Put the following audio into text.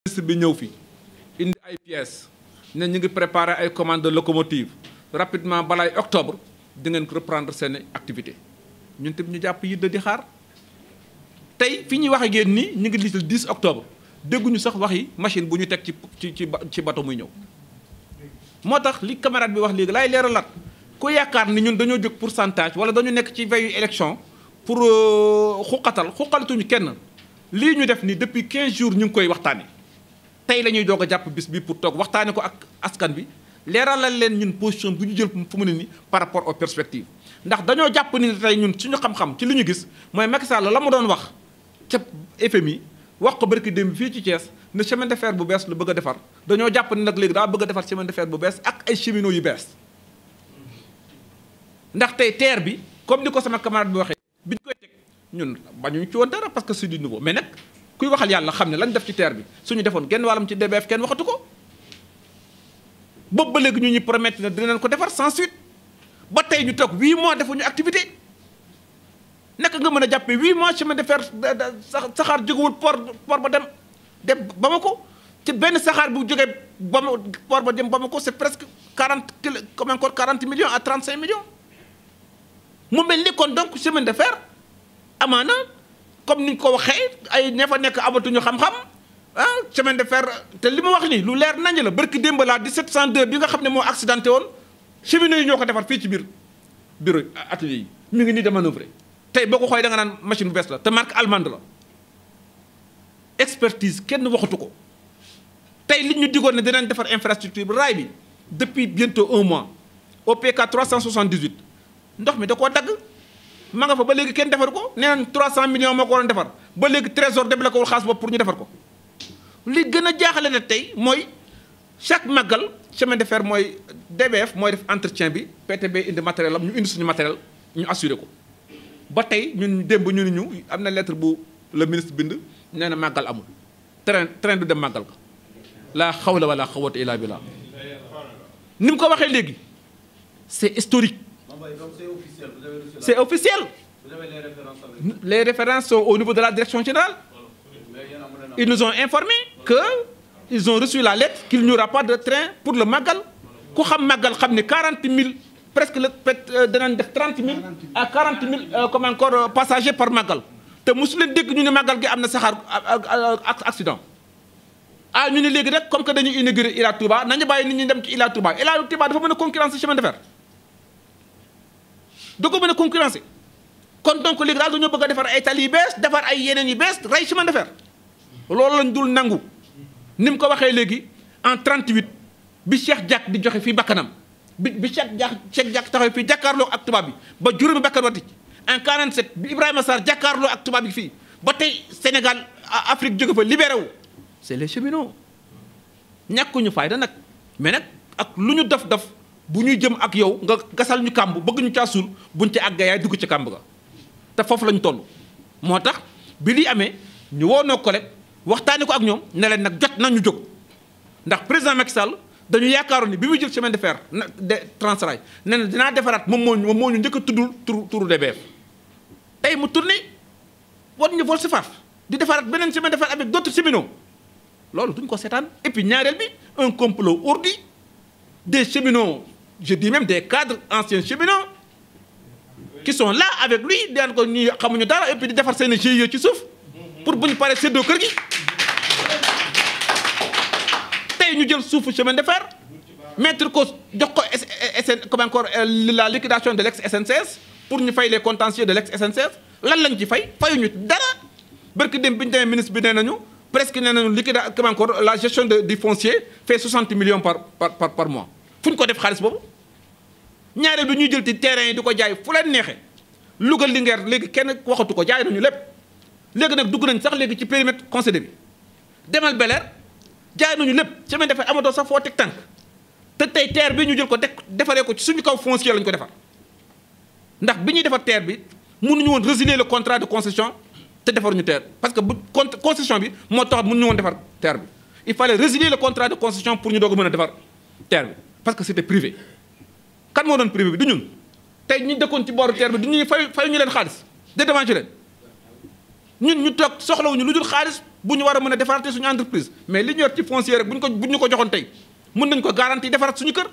ministre bi ñëw fi indi ay pièces ne ñu ngi préparer ay commandes de locomotive rapidement balaay octobre di ngeen ko reprendre seen activité ñun tamit ñu jàpp yidda di xaar tey fi ñuy wax ak yéen nii ñu ngi listal 10 octobre dégguñu sax waxi machine bu ñu teg ci bateau muy ñëw. moo tax li camarade bi wax léegi laay leeralaat ku yaakaar ni ñun dañoo jóg pourcentage wala dañu nekk ci veille élection pour xuqalatuñu kenn lii ñu def nii depuis 15 jours ñu ngi koy waxtaane tey la ñuy doog a jàpp bis bi pour toog waxtaane ko ak askan bi leeralal leen ñun position bu ñu jël fu mu ne nii par rapport aux perspectives ndax dañoo jàpp ni tey ñun suñu xam-xam ci li ñu gis mooy Macky Sall la mu doon wax ca FMI wax ko barki démb fii ci Thiès ne chemin de fer bu bees lu bëgg a defar dañoo jàpp ni nag léegi daa bëgg a defar chemin de fer bu bees ak ay cheminots yu bees ndax tey TER bi comme ni ko sama camarade bi waxee biñ koy teg ñun bañuñu ci woon dara parce que c'est du nouveau mais nag kuy waxal yàlla xam ne lañ def ci TER bi suñu defoon genn wàllam ci DBF kenn waxatu ko boobu ba léegi ñu ñuy promettre ne dinañ ko defar sans suite ba tey ñu toog 8 mois defuñu activité naka nga mën a jàppee 8 mois chemin de fer saxaar jógewul port ba dem Bamako ci benn saxaar bu jógee port ba dem Bamako c'est presque 40 millions à 35 millions mu mel ni kon donc chemin de fer amaana comme ni ñu ko waxee ay ña fa nekk amatuñu xam-xam chemin de fer te li ma wax nii lu leer nañ la barki démb laa 1702 bi nga xam ne moo accidenté woon cheminots yi ñoo ko defar fii ci biir bureau atelier yi ñu ngi nii de manœuvrer tey boo ko xoolee da nga naan machine bu bees la te marque allemande la expertise kenn waxatu ko tey li ñu digoon ne dinañ defar infrastructure bi raay bi depuis bientôt 1 mois OPK 378 ndox mi da koo dagg ma nga fa ba léegi kenn defar ko nee nañ 300 millions moo ko waroon defar ba léegi trésor débloqué wul xaalis boobu pour ñu defar ko li gën a jaaxale na tey mooy chaque màggal chemin de fer mooy DBF mooy def entretien bi PTB indi matériel am ñu indi suñu matériel ñu assuré ko ba tey ñun démb ñu ni ñu am na lettre bu le ministre bind nee na màggal amul train du dem màggal ko laa xawla wala xawata illa billah ni mu ko waxee léegi c'est historique c'est officiel les références sont au niveau de la direction générale ils nous ont informé que ils ont reçu la lettre qu'il n'y aura pas de train pour le màggal ku xam màggal xam ne 40 000 presque danañ def 30 000 à 40 000 comme encore passagers par màggal te mosu leen dégg ñu ne màggal gi am na saxaar accident ñu ne léegi rek comme que dañuy inaugurer Ila Touba nañu bàyyi nit ñi dem ci Ila Touba Ila Touba dafa mën a concurrencer chemin de fer da ko mën a concurrencer kon donc léegi daal dañoo bëgg a defar ay tali yu bees defar ay yeneen yu bees rey chemin de fer loolu lañ dul nangu ni mu ko waxee léegi en 38 bi Cheikh Diack di joxe fii bakkanam bi Cheikh Diack taxaw fii jàkkaarloo ak tubaab bi ba juróomi bakkan wati en 47 bi Ibrahima Sarr jàkkaarloo ak tubaab bi fii ba tey Sénégal Afrique jóge fa libéré wu c'est les cheminots ñàkkuñu fayda nag mais nag ak lu ñu def bu ñuy jëm ak yow nga gasal ñu kàmb bëgg ñu caa suul buñ ci àggee yaay dugg ci kàmb ga te foofu la ñu toll moo tax bi lii amee ñu woo noo ko rek waxtaane ko ak ñoom ne leen nag jot nañu jóg ndax président Macky Sall dañu yaakaaroon ni bi muy jël chemin de fer de Transrail ne na dinaa defaraat moom moo ñu njëkk a tuddul turu DBF tey mu tourné war ñu vol si faaf di defaraat beneen chemin de fer avec d'autres cheminots loolu duñ ko seetaan et puis ñaareel bi un complot ourdi des cheminots je dis même des cadres anciens cheminots qui sont là avec lui daan ko ñi xamuñu dara et puis di defar seen GIE ci suuf pour bu ñu paree séddoo kër gi tey ñu jël suufu chemin de fer mettre ko jox ko comme encore la liquidation de l'ex-SNCS pour ñu fay les contentieux de l'ex-SNCS lan lañ ci fayuñu dara barki dem bi ñu demee ministre bi nee nañu presque nee nañu liquidation comme encore la gestion du foncier fait 60 millions par mois fu ñu ko def xaalis boobu ñaareel bi ñuy jël ci terrain yi di ko jaay fu leen neexee Louga Linguère léegi kenn waxatu ko jaay nañu lépp léegi nag dugg nañ sax léegi ci périmètre concédé bi demal Bel-Air jaay nañu lépp chemin de fer amatoo sax foo teg tànk te tey terre bi ñu jël ko defaree ko ci suñu kaw foncier lañu ko defar ndax bi ñuy defar terre bi mënuñu woon résilier le contrat de concession te defaruñu terre parce que bu concession bi moo tax mënuñu woon defar terre bi il fallait résilier le contrat de concession pour ñu doog a mën a defar terre bi parce que c'était privé kan moo doon privé bi du ñun tey ñu dëkkoon ci booru terre bi du ñuy fayu ñu leen xaalis dédommagé leen ñun ñu toog soxlawuñu lu dul xaalis bu ñu war a mën a defaraatee suñu entreprise mais li ñu yor ci foncier rek bu ñu ko joxoon tey mën nañ ko garantie defaraat suñu kër.